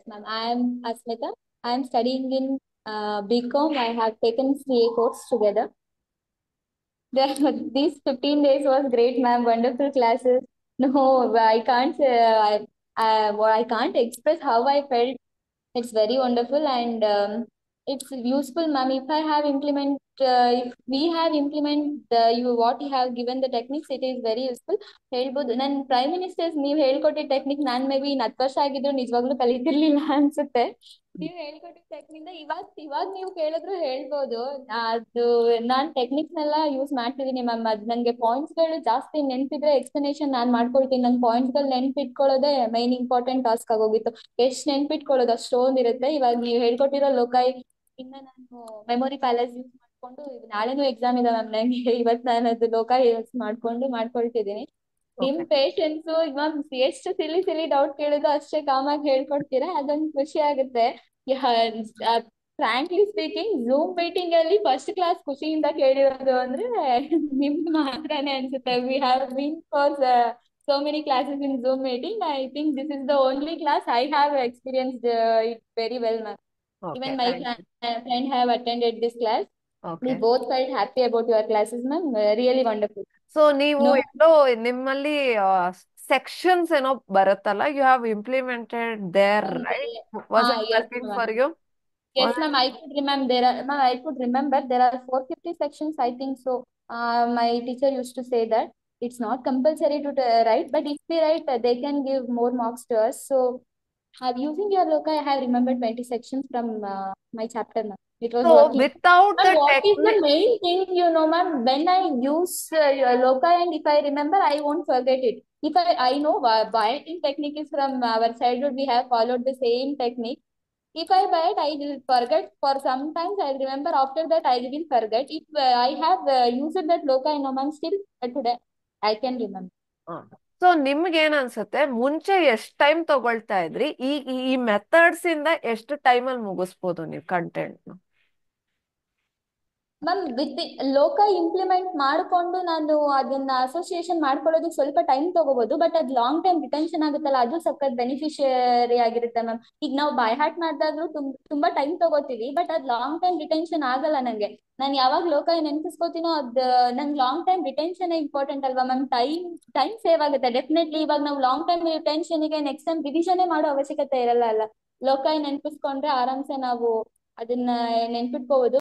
Ma'am, I am Asmita. I am studying in BCom. I have taken CA course together. These 15 days was great, ma'am. Wonderful classes. No, I can't. I can't express how I felt. It's very wonderful and it's useful, ma'am. If we have implement you what you have given the techniques, it is very useful. ಹೇಳ್ಬೋದು ನನ್ನ prime ministers ನೀವು ಹೇಳ್ಕೊಟ್ಟಿದ್ದ technique non may be 10 ವರ್ಷ ಆಗಿದ್ರು ನಿಜವಾಗ್ಲೂ ಕಲಿತಿರ್ಲಿಲ್ಲ ಅನ್ಸುತ್ತೆ. ನೀವು ಹೇಳ್ಕೊಟ್ಟಿದ್ದ technique ಇವಾಗ ನೀವು ಕೇಳಿದ್ರು ಹೇಳ್ಬೋದು. ಅದು ನಾನ್ ಟೆಕ್ನಿಕ್ಸ್ನೆಲ್ಲ ಯೂಸ್ ಮಾಡ್ತಿದ್ದೀನಿ ಮ್ಯಾಮ್. ಅದ್ ನಂಗೆ ಪಾಯಿಂಟ್ಸ್ ಗಳು ಜಾಸ್ತಿ ನೆನ್ಪಿದ್ರೆ ಎಕ್ಸ್ಪ್ಲನೇಷನ್ ನಾನ್ ಮಾಡ್ಕೊಳ್ತೀನಿ. ನಂಗೆ ಪಾಯಿಂಟ್ಸ್ ಗಳು ನೆನ್ಪಿಟ್ಕೊಳ್ಳೋದೇ ಮೈನ್ ಇಂಪಾರ್ಟೆಂಟ್ ಟಾಸ್ಕ್ ಆಗೋಗಿತ್ತು. ಎಷ್ಟ್ ನೆನ್ಪಿಟ್ಕೊಳ್ಳೋದು ಅಷ್ಟೊಂದ್ ಇರುತ್ತೆ. ಇವಾಗ ನೀವು ಹೇಳ್ಕೊಟ್ಟಿರೋ ಲೋಕಾಯ್ ಇನ್ನ ನಾನು ಮೆಮೊರಿ ಪ್ಯಾಲೇಸ್ ಯೂಸ್ ಮಾಡ್ಕೊಂಡು ನಾಳೆನೂ ಎಕ್ಸಾಮ್ ಇದೆ ಮ್ಯಾಮ್ ನಂಗೆ. ಇವತ್ತು ನಾನು ಅದು ಲೋಕಾಯ್ ಯೂಸ್ ಮಾಡ್ಕೊಳ್ತಿದ್ದೀನಿ. ನಿಮ್ ಓಕೆ. ಪೇಷನ್ಸ್ ಮ್ಯಾಮ್, ಎಷ್ಟು ಸಿಲಿ ಸಿಲಿ ಡೌಟ್ ಕೇಳಿದ್ರು ಅಷ್ಟೇ ಕಾಮಾಗಿ ಹೇಳ್ಕೊಡ್ತೀರಾ, ಅದೊಂದು ಖುಷಿ ಆಗುತ್ತೆ. ಫ್ರಾಂಕ್ಲಿ ಸ್ಪೀಕಿಂಗ್, ಝೂಮ್ ಮೀಟಿಂಗ್ ಅಲ್ಲಿ ಫಸ್ಟ್ ಕ್ಲಾಸ್ ಖುಷಿಯಿಂದ ಕೇಳಿರೋದು ಅಂದ್ರೆ ನಿಮ್ದು ಮಾತ್ರನೇ ಅನ್ಸುತ್ತೆ. We have been for so many classes in Zoom meeting. I think this is the only class I have experienced it very well, ma'am. Even okay, my thank you. friend have attended this class. We okay. both felt happy about your classes, ma'am. Really wonderful. So ನೀವು No, ಎಲ್ಲೋ ನಿಮ್ಮಲ್ಲಿ sections ಏನೋ ಬರುತ್ತಲ್ಲ, you have implemented there ma'am, right? Was it yes, working ma'am. For you? Yes, ma'am. I could remember I could remember there are 450 sections, I think so. My teacher used to say that it's not compulsory to write, but if we write, they can give more marks to us. So, using your loca, I have remembered 20 sections from my chapter, ma'am. It was so working. Without the And what is the technique. main thing, ma'am? When I use your loca and if I remember, I won't forget it. If I know biting technique is from our childhood, we have followed the same technique. If I bite, I will forget. For sometimes I remember. After that, I will forget. If I have used that loka in Oman, still today I can remember. So ನಿಮ್ಗೆ ಏನ್ ಅನ್ಸುತ್ತೆ, ಮುಂಚೆ ಎಷ್ಟ್ time ತಗೊಳ್ತಾ ಇದ್ರಿ, ಈ ಈ methods ಇಂದ ಎಷ್ಟು ಟೈಮಲ್ಲಿ ಮುಗಿಸ್ಬೋದು ನೀವು ಕಂಟೆಂಟ್? ಮ್ಯಾಮ್, ವಿತ್ ಲೋಕ ಇಂಪ್ಲಿಮೆಂಟ್ ಮಾಡಿಕೊಂಡು ನಾನು ಅದನ್ನ ಅಸೋಸಿಯೇಷನ್ ಮಾಡ್ಕೊಳ್ಳೋದಕ್ಕೆ ಸ್ವಲ್ಪ ಟೈಮ್ ತಗೋಬಹುದು. ಬಟ್ ಅದು ಲಾಂಗ್ ಟೈಮ್ ರಿಟೆನ್ಷನ್ ಆಗುತ್ತಲ್ಲ, ಅದು ಸಖತ್ ಬೆನಿಫಿಷಿಯರಿ ಆಗಿರುತ್ತೆ ಮ್ಯಾಮ್. ಈಗ ನಾವು ಬೈ ಹಾರ್ಟ್ ಮಾಡಿದಾದ್ರೂ ತುಂಬಾ ಟೈಮ್ ತಗೋತೀವಿ, ಬಟ್ ಅದು ಲಾಂಗ್ ಟೈಮ್ ರಿಟೆನ್ಷನ್ ಆಗಲ್ಲ ನಂಗೆ. ನಾನು ಯಾವಾಗ ಲೋಕ ನೆನ್ಪಿಸ್ಕೋತೀನೋ ಅದು ನಂಗೆ ಲಾಂಗ್ ಟೈಮ್ ರಿಟೆನ್ಷನ್ ಇಂಪಾರ್ಟೆಂಟ್ ಅಲ್ವಾ ಮ್ಯಾಮ್. ಟೈಮ್ ಸೇವ್ ಆಗುತ್ತೆ ಡೆಫಿನೆಟ್ಲಿ. ಇವಾಗ ನಾವು ಲಾಂಗ್ ಟೈಮ್ ರಿಟೆನ್ಷನ್ಗೆ ನೆಕ್ಸ್ಟ್ ಟೈಮ್ ರಿವಿಷನ್ ಮಾಡೋ ಅವಶ್ಯಕತೆ ಇರಲ್ಲ ಅಲ್ಲ. ಲೋಕ ನೆನ್ಪಿಸ್ಕೊಂಡ್ರೆ ಆರಾಮ್ಸೆ ನಾವು ಅದನ್ನ ನೆನ್ಪಿಟ್ಕೋಬಹುದು.